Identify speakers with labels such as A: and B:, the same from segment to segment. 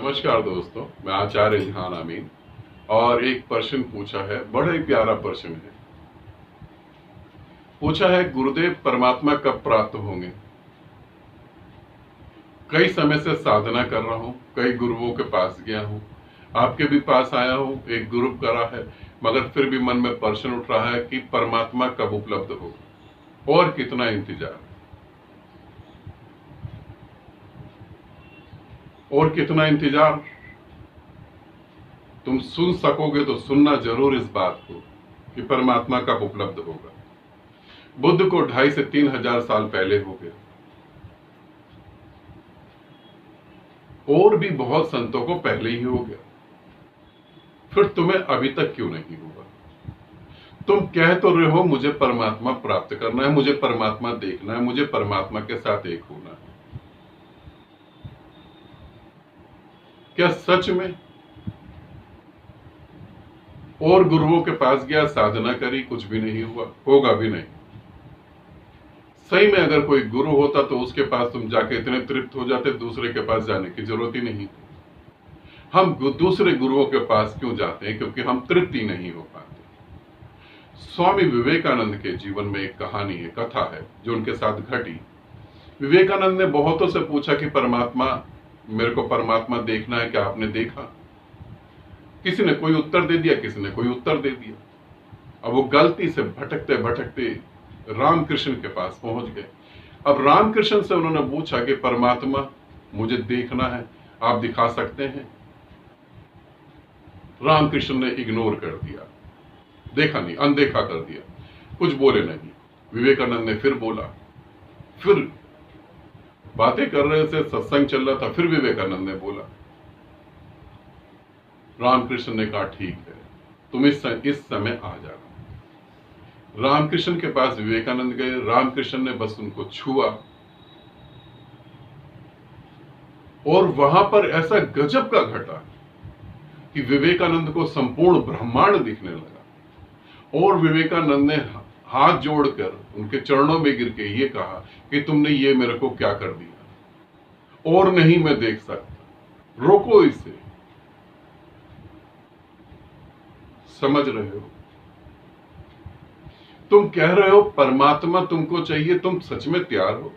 A: नमस्कार दोस्तों, मैं आचार्य ध्यान अमीन। और एक प्रश्न पूछा है, बड़ा ही प्यारा प्रश्न है। पूछा है, गुरुदेव परमात्मा कब प्राप्त होंगे? कई समय से साधना कर रहा हूँ, कई गुरुओं के पास गया हूँ, आपके भी पास आया हूँ, एक ग्रुप करा है, मगर फिर भी मन में प्रश्न उठ रहा है कि परमात्मा कब उपलब्ध होगा और कितना इंतजार, और कितना इंतजार। तुम सुन सकोगे तो सुनना जरूर इस बात को कि परमात्मा कब उपलब्ध होगा। बुद्ध को 2,500 से 3,000 साल पहले हो गया, और भी बहुत संतों को पहले ही हो गया, फिर तुम्हें अभी तक क्यों नहीं हुआ? तुम कह तो रहे हो मुझे परमात्मा प्राप्त करना है, मुझे परमात्मा देखना है, मुझे परमात्मा के साथ एक होना है। क्या सच में? और गुरुओं के पास गया, साधना करी, कुछ भी नहीं हुआ, होगा भी नहीं। सही में अगर कोई गुरु होता तो उसके पास तुम जाके इतने तृप्त हो जाते, दूसरे के पास जाने की जरूरत ही नहीं। हम दूसरे गुरुओं के पास क्यों जाते हैं? क्योंकि हम तृप्ति नहीं हो पाते। स्वामी विवेकानंद के जीवन में एक कहानी है, कथा है, जो उनके साथ घटी। विवेकानंद ने बहुतों से पूछा कि परमात्मा, मेरे को परमात्मा देखना है, क्या आपने देखा? किसी ने कोई उत्तर दे दिया, किसी ने कोई उत्तर दे दिया। अब वो गलती से भटकते भटकते रामकृष्ण के पास पहुंच गए। अब रामकृष्ण से उन्होंने पूछा कि परमात्मा मुझे देखना है, आप दिखा सकते हैं? रामकृष्ण ने इग्नोर कर दिया, देखा नहीं, अनदेखा कर दिया, कुछ बोले नहीं। विवेकानंद ने फिर बोला, फिर बातें कर रहे थे, सत्संग चल रहा था, फिर विवेकानंद ने बोला। रामकृष्ण ने कहा, ठीक है, तुम इस समय आ जाना। रामकृष्ण के पास विवेकानंद गए। रामकृष्ण ने बस उनको छुआ, और वहां पर ऐसा गजब का घटा कि विवेकानंद को संपूर्ण ब्रह्मांड दिखने लगा। और विवेकानंद ने हाथ जोड़कर उनके चरणों में गिर के ये कहा कि तुमने ये मेरे को क्या कर दिया, और नहीं मैं देख सकता, रोको इसे। समझ रहे हो? तुम कह रहे हो परमात्मा तुमको चाहिए, तुम सच में तैयार हो?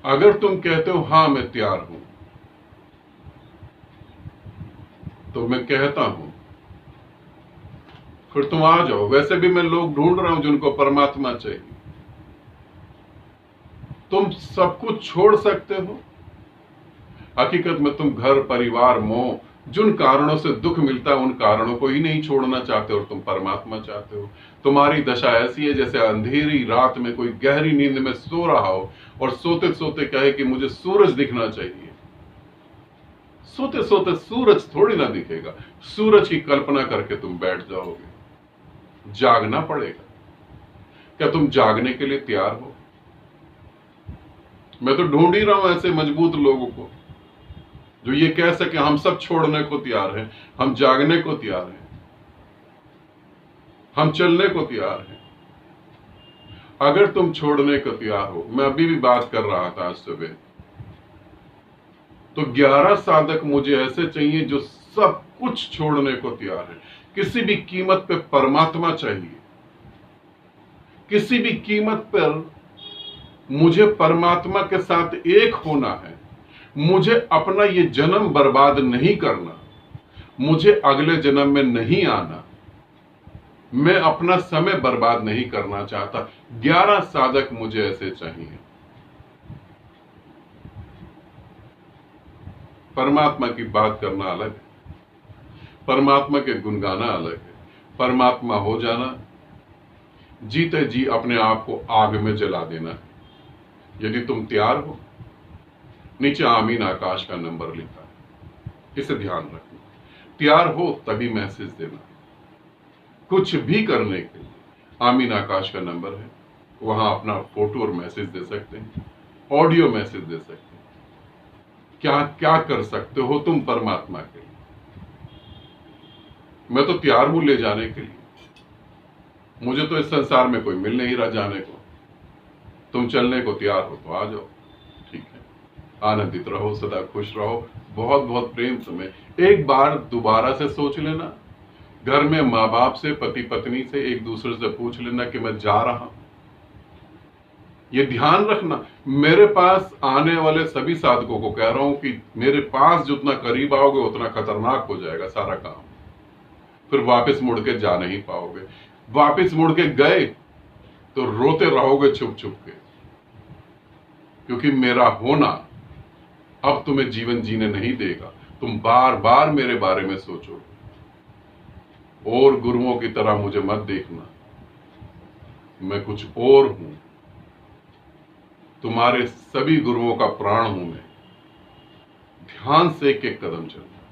A: अगर तुम कहते हो हां मैं तैयार हूं, तो मैं कहता हूं फिर तुम आ जाओ। वैसे भी मैं लोग ढूंढ रहा हूं जिनको परमात्मा चाहिए। तुम सब कुछ छोड़ सकते हो। हकीकत में तुम घर परिवार मोह, जिन कारणों से दुख मिलता है, उन कारणों को ही नहीं छोड़ना चाहते, और तुम परमात्मा चाहते हो। तुम्हारी दशा ऐसी है जैसे अंधेरी रात में कोई गहरी नींद में सो रहा हो और सोते सोते कहे कि मुझे सूरज दिखना चाहिए। सोते सोते सूरज थोड़ी ना दिखेगा, सूरज की कल्पना करके तुम बैठ जाओगे। जागना पड़ेगा। क्या तुम जागने के लिए तैयार हो? मैं तो ढूंढ ही रहा हूं ऐसे मजबूत लोगों को जो ये कह सके हम सब छोड़ने को तैयार हैं, हम जागने को तैयार हैं, हम चलने को तैयार हैं। अगर तुम छोड़ने को तैयार हो, मैं अभी भी बात कर रहा था आज सुबह, तो 11 साधक मुझे ऐसे चाहिए जो सब कुछ छोड़ने को तैयार है। किसी भी कीमत पे परमात्मा चाहिए, किसी भी कीमत पर मुझे परमात्मा के साथ एक होना है। मुझे अपना ये जन्म बर्बाद नहीं करना, मुझे अगले जन्म में नहीं आना, मैं अपना समय बर्बाद नहीं करना चाहता। 11 साधक मुझे ऐसे चाहिए। परमात्मा की बात करना अलग है, परमात्मा के गुण गाना अलग है। परमात्मा हो जाना, जीते जी अपने आप को आग में जला देना है। यदि तुम तैयार हो, नीचे आमीन आकाश का नंबर लिखा है, इसे ध्यान रखना। तैयार हो तभी मैसेज देना। कुछ भी करने के लिए आमीन आकाश का नंबर है, वहां अपना फोटो और मैसेज दे सकते हैं, ऑडियो मैसेज दे सकते हैं। क्या क्या कर सकते हो तुम परमात्मा के लिए? मैं तो तैयार हूं ले जाने के लिए। मुझे तो इस संसार में कोई मिल नहीं रहा जाने को, तुम चलने को तैयार हो तो आ जाओ, ठीक है। आनंदित रहो, सदा खुश रहो, बहुत बहुत प्रेम समय। एक बार दोबारा से सोच लेना, घर में माँ बाप से, पति पत्नी से एक दूसरे से पूछ लेना कि मैं जा रहा हूं। ये ध्यान रखना, मेरे पास आने वाले सभी साधकों को कह रहा हूं कि मेरे पास जितना करीब आओगे उतना खतरनाक हो जाएगा सारा काम। फिर वापस मुड़ के जा नहीं पाओगे। वापस मुड़ के गए तो रोते रहोगे छुप छुप के, क्योंकि मेरा होना अब तुम्हें जीवन जीने नहीं देगा। तुम बार बार मेरे बारे में सोचो, और गुरुओं की तरह मुझे मत देखना, मैं कुछ और हूं। तुम्हारे सभी गुरुओं का प्राण हूं मैं। ध्यान से एक एक कदम चलना।